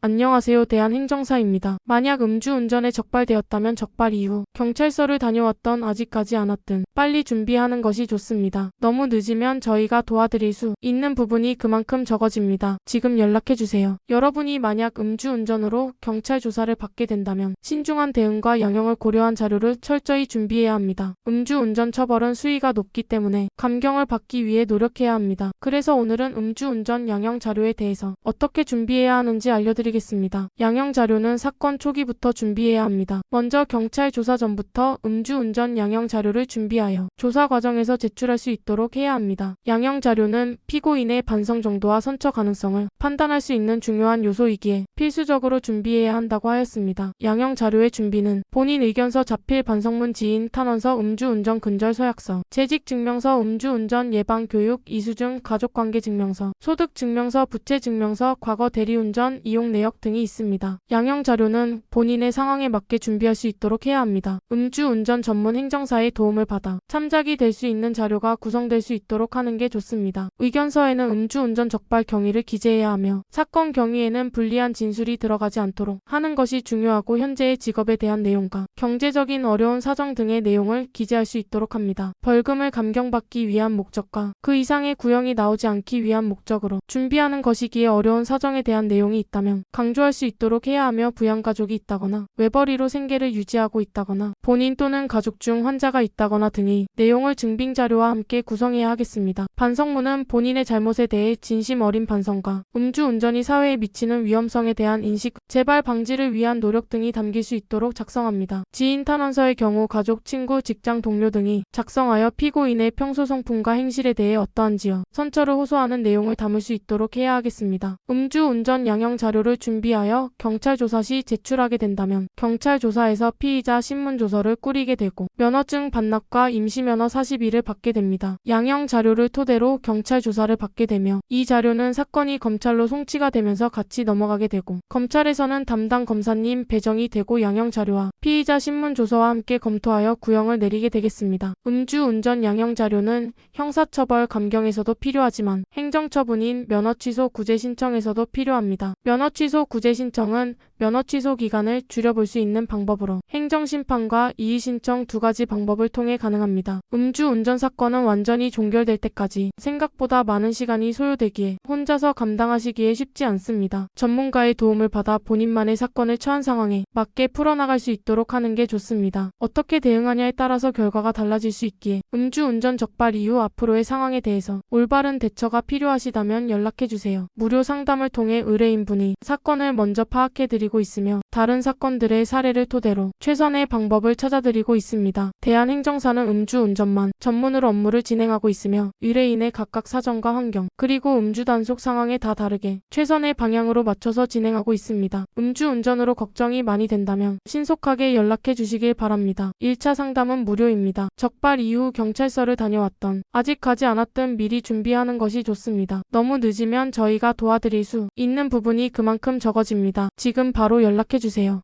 안녕하세요. 대한행정사입니다. 만약 음주운전에 적발되었다면 적발 이후 경찰서를 다녀왔던 아직까지 않았든 빨리 준비하는 것이 좋습니다. 너무 늦으면 저희가 도와드릴 수 있는 부분이 그만큼 적어집니다. 지금 연락해주세요. 여러분이 만약 음주운전으로 경찰 조사를 받게 된다면 신중한 대응과 양형을 고려한 자료를 철저히 준비해야 합니다. 음주운전 처벌은 수위가 높기 때문에 감경을 받기 위해 노력해야 합니다. 그래서 오늘은 음주운전 양형 자료에 대해서 어떻게 준비해야 하는지 알려드리겠습니다. 양형 자료는 사건 초기부터 준비해야 합니다. 먼저 경찰 조사 전부터 음주운전 양형 자료를 준비하여 조사 과정에서 제출할 수 있도록 해야 합니다. 양형 자료는 피고인의 반성 정도와 선처 가능성을 판단할 수 있는 중요한 요소이기에 필수적으로 준비해야 한다고 하였습니다. 양형 자료의 준비는 본인 의견서, 자필 반성문, 지인 탄원서, 음주운전 근절 서약서, 재직증명서, 음주운전 예방교육, 이수증, 가족관계증명서, 소득증명서, 부채증명서, 과거 대리운전 이용 내역 등이 있습니다. 양형 자료는 본인의 상황에 맞게 준비할 수 있도록 해야 합니다. 음주운전 전문 행정사의 도움을 받아 참작이 될 수 있는 자료가 구성될 수 있도록 하는 게 좋습니다. 의견서에는 음주운전 적발 경위를 기재해야 하며 사건 경위에는 불리한 진술이 들어가지 않도록 하는 것이 중요하고 현재의 직업에 대한 내용과 경제적인 어려운 사정 등의 내용을 기재할 수 있도록 합니다. 벌금을 감경받기 위한 목적과 그 이상의 구형이 나오지 않기 위한 목적으로 준비하는 것이기에 어려운 사정에 대한 내용이 있다면 강조할 수 있도록 해야 하며 부양가족이 있다거나 외벌이로 생계를 유지하고 있다거나 본인 또는 가족 중 환자가 있다거나 등의 내용을 증빙자료와 함께 구성해야 하겠습니다. 반성문은 본인의 잘못에 대해 진심 어린 반성과 음주운전이 사회에 미치는 위험성에 대한 인식, 재발 방지를 위한 노력 등이 담길 수 있도록 작성합니다. 지인 탄원서의 경우 가족, 친구, 직장 동료 등이 작성하여 피고인의 평소 성품과 행실에 대해 어떠한지요 선처를 호소하는 내용을 담을 수 있도록 해야 하겠습니다. 음주운전 양형 자료를 준비하여 경찰 조사 시 제출하게 된다면 경찰 조사에서 피의자 신문조서를 꾸리게 되고 면허증 반납과 임시면허 40일을 받게 됩니다. 양형 자료를 토대로 경찰 조사를 받게 되며 이 자료는 사건이 검찰로 송치가 되면서 같이 넘어가게 되고 검찰에서는 담당 검사님 배정이 되고 양형 자료와 피의자 신문조서와 함께 검토하여 구형을 내리게 되겠습니다. 음주운전 양형 자료는 형사처벌 감경에서도 필요하지만 행정처분인 면허취소 구제 신청에서도 필요합니다. 면허취소 구제 신청은 면허취소 기간을 줄여볼 수 있는 방법으로 행정심판과 이의신청 두 가지 방법을 통해 가능합니다. 음주운전 사건은 완전히 종결될 때까지 생각보다 많은 시간이 소요되기에 혼자서 감당하시기에 쉽지 않습니다. 전문가의 도움을 받아 본인만의 사건을 처한 상황에 맞게 풀어나갈 수 있도록 하는 게 좋습니다. 어떻게 대응하냐에 따라서 결과가 달라질 수 있기에 음주운전 적발 이후 앞으로의 상황에 대해서 올바른 대처가 필요하시다면 연락해주세요. 무료 상담을 통해 의뢰인분이 사건을 먼저 파악해드리고 있으며 다른 사건들의 사례를 토대로 최선의 방법을 찾아드리고 있습니다. 대한행정사는 음주운전만 전문으로 업무를 진행하고 있으며 의뢰인의 각각 사정과 환경 그리고 음주 단속 상황에 다 다르게 최선의 방향으로 맞춰서 진행하고 있습니다. 음주운전으로 걱정이 많이 된다면 신속하게 연락해 주시길 바랍니다. 1차 상담은 무료입니다. 적발 이후 경찰서를 다녀왔던 아직 가지 않았든 미리 준비하는 것이 좋습니다. 너무 늦으면 저희가 도와드릴 수 있는 부분이 그만큼 적어집니다. 지금 바로 연락해 주세요.